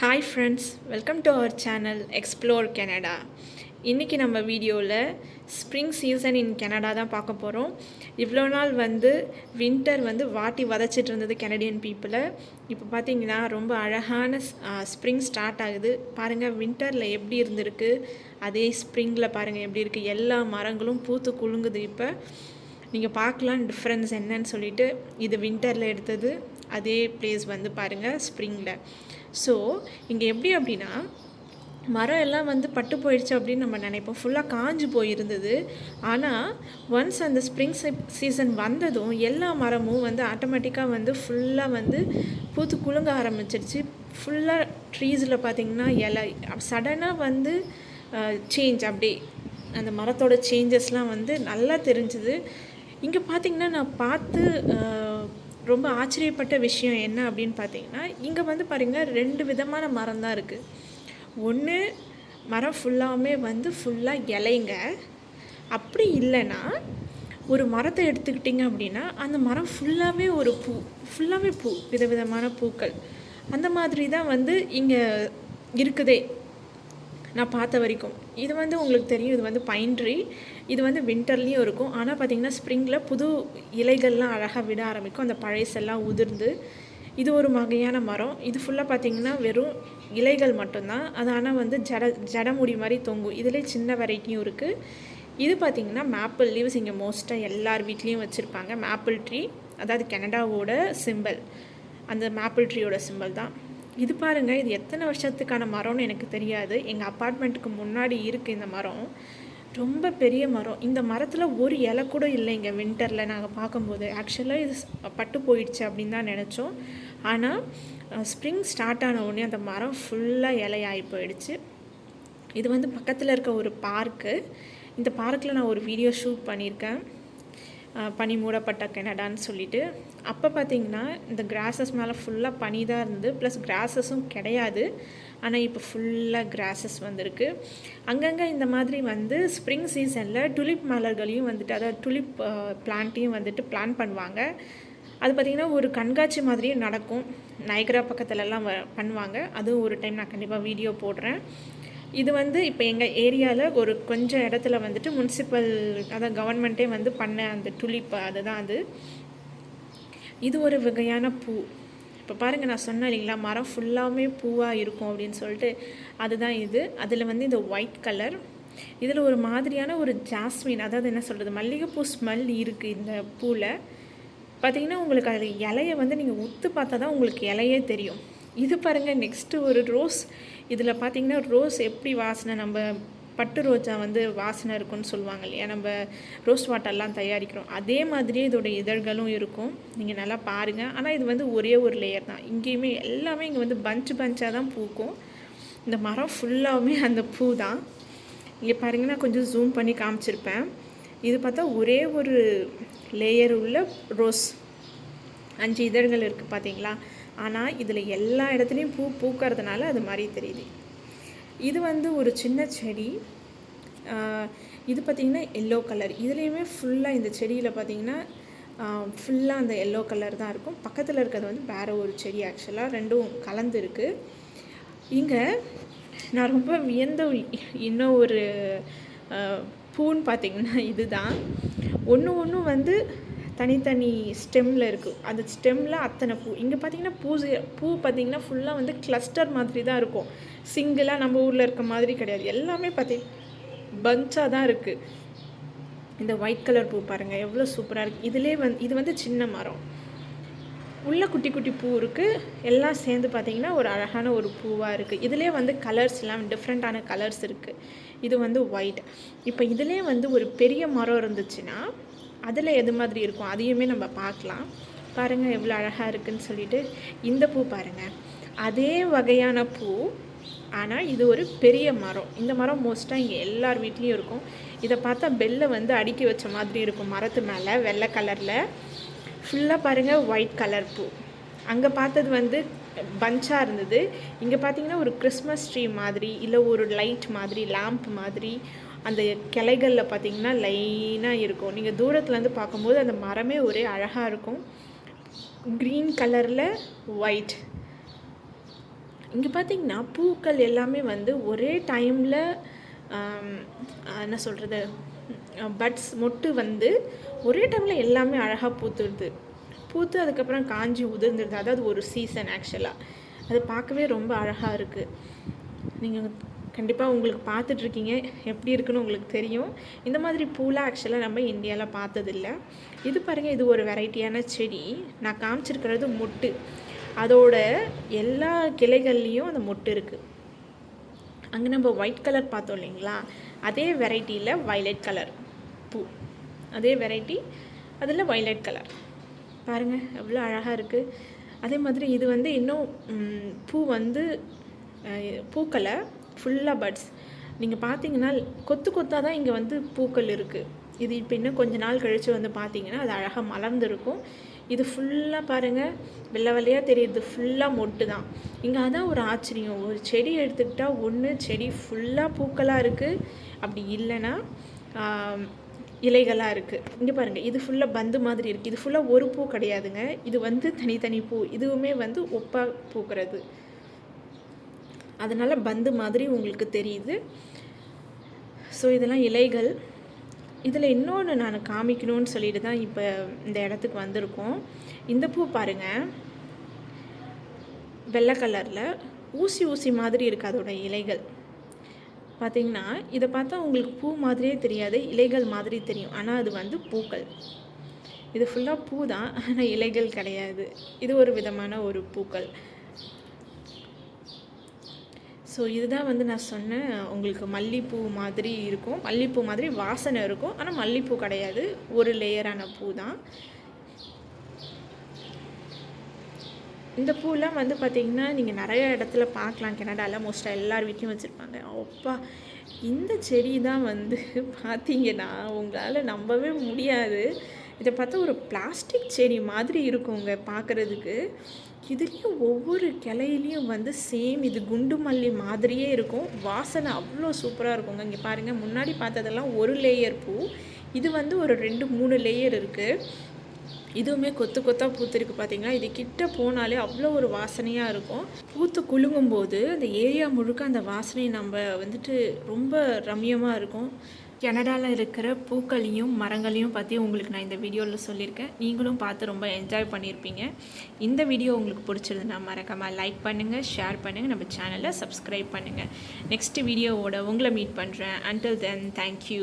Hi friends, welcome to our channel explore Canada. இன்றைக்கி நம்ம வீடியோவில் ஸ்ப்ரிங் சீசன் இன் கனடா தான் பார்க்க போகிறோம். இவ்வளோ நாள் வின்டர் வாட்டி வதச்சிட்டு இருந்தது கனடியன் பீப்புளை. இப்போ பார்த்திங்கன்னா ரொம்ப அழகான ஸ்ப்ரிங் ஸ்டார்ட் ஆகுது. பாருங்கள், வின்டரில் எப்படி இருந்திருக்கு, அதே ஸ்ப்ரிங்கில் பாருங்கள் எப்படி இருக்குது. எல்லா மரங்களும் பூத்து குலுங்குது. இப்போ நீங்கள் பார்க்கலாம் டிஃப்ரென்ஸ் என்னன்னு சொல்லிட்டு. இது வின்டரில் எடுத்தது, அதே பிளேஸ் பாருங்கள் ஸ்ப்ரிங்கில். ஸோ இங்கே எப்படி அப்படின்னா, மரம் எல்லாம் பட்டு போயிடுச்சு அப்படின்னு நம்ம நினைப்போம். ஃபுல்லாக காஞ்சு போயிருந்தது. ஆனால் ஒன்ஸ் அந்த ஸ்ப்ரிங் சீசன் வந்ததும் எல்லா மரமும் ஆட்டோமேட்டிக்காக ஃபுல்லாக பூத்து குலுங்க ஆரம்பிச்சிருச்சு. ஃபுல்லாக ட்ரீஸில் பார்த்திங்கன்னா இலை சடனாக சேஞ்ச், அப்படியே அந்த மரத்தோட சேஞ்சஸ்லாம் நல்லா தெரிஞ்சுது. இங்கே பார்த்திங்கன்னா நான் பார்த்து ரொம்ப ஆச்சரியப்பட்ட விஷயம் என்ன அப்படின்னு பார்த்தீங்கன்னா, இங்கே பாருங்கள் 2 விதமான மரம் தான் இருக்குது. ஒன்று மரம் ஃபுல்லாமே ஃபுல்லாக இலைங்க. அப்படி இல்லைன்னா ஒரு மரத்தை எடுத்துக்கிட்டிங்க அப்படின்னா அந்த மரம் ஃபுல்லாகவே ஒரு ஃபுல்லாகவே பூ, விதவிதமான பூக்கள். அந்த மாதிரி தான் இங்கே இருக்குதே நான் பார்த்த வரைக்கும். இது உங்களுக்கு தெரியும், இது பைன் ட்ரீ. இது வின்டர்லேயும் இருக்கும். ஆனால் பார்த்திங்கன்னா ஸ்ப்ரிங்கில் புது இலைகள்லாம் அழகாக விட ஆரம்பிக்கும், அந்த பழைசெல்லாம் உதிர்ந்து. இது ஒரு வகையான மரம். இது ஃபுல்லாக பார்த்திங்கன்னா வெறும் இலைகள் மட்டும்தான். அது ஆனால் ஜடமுடி மாதிரி தொங்கும். இதிலே சின்ன வெரைட்டியும் இருக்குது. இது பார்த்திங்கன்னா மேப்பிள் லீவ்ஸ். இங்கே மோஸ்ட்டாக எல்லார் வீட்லேயும் வச்சுருப்பாங்க. மேப்பிள் ட்ரீ, அதாவது கனடாவோட சிம்பிள். அந்த மேப்பிள் ட்ரீயோட சிம்பிள் தான் இது. பாருங்கள், இது எத்தனை வருஷத்துக்கான மரம்னு எனக்கு தெரியாது. எங்கள் அப்பார்ட்மெண்ட்டுக்கு முன்னாடி இருக்குது இந்த மரம். ரொம்ப பெரிய மரம். இந்த மரத்தில் ஒரு இலை கூட இல்லைங்க வின்டரில் நாங்கள் பார்க்கும்போது. ஆக்சுவலாக இது பட்டு போயிடுச்சு அப்படின்னு தான் நினச்சோம். ஆனால் ஸ்ப்ரிங் ஸ்டார்ட் ஆன உடனே அந்த மரம் ஃபுல்லாக இலையாகி போயிடுச்சு. இது பக்கத்தில் இருக்க ஒரு பார்க்கு. இந்த பார்க்கில் நான் ஒரு வீடியோ ஷூட் பண்ணியிருக்கேன், பனி மூடப்பட்ட கனடான்னு சொல்லிட்டு. அப்போ பார்த்திங்கன்னா இந்த கிராஸஸ் மேலே ஃபுல்லாக பனி தான் இருந்தது, ப்ளஸ் கிராஸஸும் கிடையாது. ஆனால் இப்போ ஃபுல்லாக கிராஸஸ் வந்திருக்கு. அங்கங்கே இந்த மாதிரி ஸ்ப்ரிங் சீசனில் டுலிப் மலர்களையும் அதாவது டுலிப் பிளான்ட்டையும் பிளான் பண்ணுவாங்க. அது பார்த்திங்கன்னா ஒரு கண்காட்சி மாதிரியும் நடக்கும். நயகரா பக்கத்துலலாம் பண்ணுவாங்க. அதுவும் ஒரு டைம் நான் கண்டிப்பாக வீடியோ போடுறேன். இது இப்போ எங்கள் ஏரியாவில் ஒரு கொஞ்சம் இடத்துல முனிசிபல், அதாவது கவர்மெண்ட்டே பண்ண அந்த டுலிப், அதுதான் அது. இது ஒரு வகையான பூ. இப்போ பாருங்கள், நான் சொன்னேன் இல்லைங்களா, மரம் ஃபுல்லாகவே பூவாக இருக்கும் அப்படின்னு சொல்லிட்டு. அதுதான் இது. அதில் இந்த ஒயிட் கலர். இதில் ஒரு மாதிரியான ஒரு ஜாஸ்மின், அதாவது என்ன சொல்கிறது, மல்லிகைப்பூ ஸ்மெல் இருக்குது இந்த பூவில். பார்த்திங்கன்னா உங்களுக்கு அது இலையை நீங்கள் உத்து பார்த்தா தான் உங்களுக்கு இலையே தெரியும். இது பாருங்கள், நெக்ஸ்ட்டு ஒரு ரோஸ். இதில் பார்த்திங்கன்னா ரோஸ் எப்படி வாசனை, நம்ம பட்டு ரோஜா வாசனை இருக்குன்னு சொல்லுவாங்க இல்லையா, நம்ம ரோஸ் வாட்டர்லாம் தயாரிக்கிறோம். அதே மாதிரியே இதோட இதழ்களும் இருக்கும். நீங்கள் நல்லா பாருங்கள். ஆனால் இது ஒரே ஒரு லேயர் தான். இங்கேயுமே எல்லாமே இங்கே பஞ்சாக தான் பூக்கும். இந்த மரம் ஃபுல்லாகவுமே அந்த பூ தான். இங்கே பாருங்கள், நான் கொஞ்சம் ஜூம் பண்ணி காமிச்சிருப்பேன். இது பார்த்தா ஒரே ஒரு லேயர் உள்ள ரோஸ். 5 இதழ்கள் இருக்குது பார்த்தீங்களா. ஆனால் இதில் எல்லா இடத்துலையும் பூக்கிறதுனால அது மாதிரி தெரியுது. இது ஒரு சின்ன செடி. இது பார்த்திங்கன்னா எல்லோ கலர். இதுலேயுமே ஃபுல்லாக இந்த செடியில் பார்த்திங்கன்னா ஃபுல்லாக அந்த எல்லோ கலர் தான் இருக்கும். பக்கத்தில் இருக்கிறது வேறு ஒரு செடி. ஆக்சுவலாக ரெண்டும் கலந்து இருக்குது. இங்கே நான் ரொம்ப வியந்த இன்னும் ஒரு பூன்னு பார்த்திங்கன்னா இதுதான். ஒன்று தனித்தனி ஸ்டெம்மில் இருக்குது. அந்த ஸ்டெம்மில் அத்தனை பூ. இங்கே பார்த்திங்கன்னா பூ பார்த்திங்கன்னா ஃபுல்லாக கிளஸ்டர் மாதிரி தான் இருக்கும். சிங்கிளாக நம்ம ஊரில் இருக்க மாதிரி கிடையாது. எல்லாமே பஞ்சாக தான் இருக்குது. இந்த ஒயிட் கலர் பூ பாருங்கள் எவ்வளோ சூப்பராக இருக்குது. இதிலே இது சின்ன மரம். உள்ள குட்டி குட்டி பூ இருக்குது. எல்லாம் சேர்ந்து பார்த்திங்கன்னா ஒரு அழகான ஒரு பூவாக இருக்குது. இதிலே கலர்ஸ்லாம் டிஃப்ரெண்ட்டான கலர்ஸ் இருக்குது. இது ஒயிட். இப்போ இதிலே ஒரு பெரிய மரம் இருந்துச்சுன்னா அதில் எது மாதிரி இருக்கும் அதையுமே நம்ம பார்க்கலாம். பாருங்கள் எவ்வளோ அழகாக இருக்குதுன்னு சொல்லிட்டு. இந்த பூ பாருங்கள், அதே வகையான பூ. ஆனால் இது ஒரு பெரிய மரம். இந்த மரம் மோஸ்ட்டாக இங்கே எல்லார் வீட்லேயும் இருக்கும். இதை பார்த்தா பெல்லை அடுக்கி வச்ச மாதிரி இருக்கும். மரத்து மேலே வெள்ளை கலரில் ஃபுல்லாக பாருங்கள் ஒயிட் கலர் பூ. அங்கே பார்த்தது பஞ்சாக இருந்தது. இங்கே பார்த்திங்கன்னா ஒரு கிறிஸ்மஸ் ட்ரீ மாதிரி, இல்லை ஒரு லைட் மாதிரி, லேம்ப் மாதிரி அந்த கிளைகளில் பார்த்திங்கன்னா லைனாக இருக்கும். நீங்கள் தூரத்துலேருந்து பார்க்கும்போது அந்த மரமே ஒரே அழகாக இருக்கும். க்ரீன் கலரில் ஒயிட். இங்கே பார்த்தீங்கன்னா பூக்கள் எல்லாமே வந்து ஒரே டைமில் என்ன சொல்கிறது, பட்ஸ் மொட்டு வந்து ஒரே டைமில் எல்லாமே அழகாக பூத்து அதுக்கப்புறம் காஞ்சி உதிர்ந்துடுது. அதாவது ஒரு சீசன் ஆக்சுவலாக அது பார்க்கவே ரொம்ப அழகாக இருக்குது. நீங்கள் கண்டிப்பாக உங்களுக்கு பார்த்துட்ருக்கீங்க, எப்படி இருக்குன்னு உங்களுக்கு தெரியும். இந்த மாதிரி பூலாம் ஆக்சுவலாக நம்ம இந்தியாவில் பார்த்ததில்ல. இது பாருங்கள், இது ஒரு வெரைட்டியான செடி. நான் காமிச்சிருக்கிறது மொட்டு. அதோட எல்லா கிளைகள்லேயும் அந்த மொட்டு இருக்குது. அங்கே நம்ம ஒயிட் கலர் பார்த்தோம் இல்லைங்களா, அதே வெரைட்டியில் வைலட் கலர் பூ, அதே வெரைட்டி அதில் வைலட் கலர் பாருங்கள் எவ்வளோ அழகாக இருக்குது. அதே மாதிரி இது வந்து இன்னும் பூ வந்து பூக்களை ஃபுல்லாக பட்ஸ் நீங்கள் பார்த்தீங்கன்னா கொத்தாக தான் இங்கே வந்து பூக்கள் இருக்குது. இது இப்போ இன்னும் கொஞ்ச நாள் கழித்து வந்து பார்த்தீங்கன்னா அது அழகாக மலர்ந்துருக்கும். இது ஃபுல்லாக பாருங்கள் வெள்ளை வெள்ளையாக தெரியுது, ஃபுல்லாக மொட்டு தான். இங்கே அதான் ஒரு ஆச்சரியம், ஒரு செடி எடுத்துக்கிட்டால் ஒன்று செடி ஃபுல்லாக பூக்களாக இருக்குது, அப்படி இல்லைன்னா இலைகளாக இருக்குது. இங்கே பாருங்கள், இது ஃபுல்லாக பந்து மாதிரி இருக்குது. இது ஃபுல்லாக ஒரு பூ கிடையாதுங்க, இது வந்து தனித்தனி பூ. இதுவுமே வந்து ஒப்பாக பூக்கிறது, அதனால் பந்து மாதிரி உங்களுக்கு தெரியுது. ஸோ இதெல்லாம் இலைகள். இதில் இன்னொன்று நான் காமிக்கணும்னு சொல்லிட்டு தான் இப்போ இந்த இடத்துக்கு வந்திருக்கோம். இந்த பூ பாருங்கள், வெள்ளை கலரில் ஊசி மாதிரி இருக்குது அதோட இலைகள். பார்த்திங்கன்னா இதை பார்த்தா உங்களுக்கு பூ மாதிரியே தெரியாது, இலைகள் மாதிரி தெரியும். ஆனால் அது வந்து பூக்கள். இது ஃபுல்லாக பூ தான், ஆனால் இலைகள் கிடையாது. இது ஒரு விதமான ஒரு பூக்கள். ஸோ இதுதான் வந்து நான் சொன்னேன், உங்களுக்கு மல்லிகைப்பூ மாதிரி இருக்கும், மல்லிகைப்பூ மாதிரி வாசனை இருக்கும், ஆனால் மல்லிகைப்பூ கிடையாது, ஒரு லேயரான பூ தான். இந்த பூலாம் வந்து பார்த்திங்கன்னா நீங்கள் நிறைய இடத்துல பார்க்கலாம். கனடாவில் மோஸ்ட்டாக எல்லார் வீட்லேயும் வச்சுருப்பாங்க. அப்பா, இந்த செடி தான் வந்து பார்த்திங்கன்னா உங்களால் நம்பவே முடியாது. இதை பார்த்தா ஒரு பிளாஸ்டிக் செடி மாதிரி இருக்குங்க பார்க்குறதுக்கு. இதுலேயும் ஒவ்வொரு கிளையிலையும் வந்து சேம் இது குண்டு மல்லி மாதிரியே இருக்கும். வாசனை அவ்வளோ சூப்பராக இருக்குங்க. இங்கே பாருங்கள், முன்னாடி பார்த்ததெல்லாம் ஒரு லேயர் பூ, இது வந்து ஒரு 2-3 லேயர் இருக்குது. இதுவுமே கொத்தாக பூத்துருக்கு. பார்த்தீங்களா, இது கிட்ட போனாலே அவ்வளோ ஒரு வாசனையாக இருக்கும். பூத்து குலுங்கும்போது அந்த ஏரியா முழுக்க அந்த வாசனை நம்ம வந்துட்டு ரொம்ப ரம்யமாக இருக்கும். கனடாவில் இருக்கிற பூக்களையும் மரங்களையும் பற்றி உங்களுக்கு நான் இந்த வீடியோவில் சொல்லியிருக்கேன். நீங்களும் பார்த்து ரொம்ப என்ஜாய் பண்ணியிருப்பீங்க. இந்த வீடியோ உங்களுக்கு பிடிச்சிருந்துன்னா மறக்காமல் லைக் பண்ணுங்கள், ஷேர் பண்ணுங்கள், நம்ம சேனலை சப்ஸ்கிரைப் பண்ணுங்கள். நெக்ஸ்ட் வீடியோவோட உங்களை மீட் பண்ணுறேன். Until then, thank you.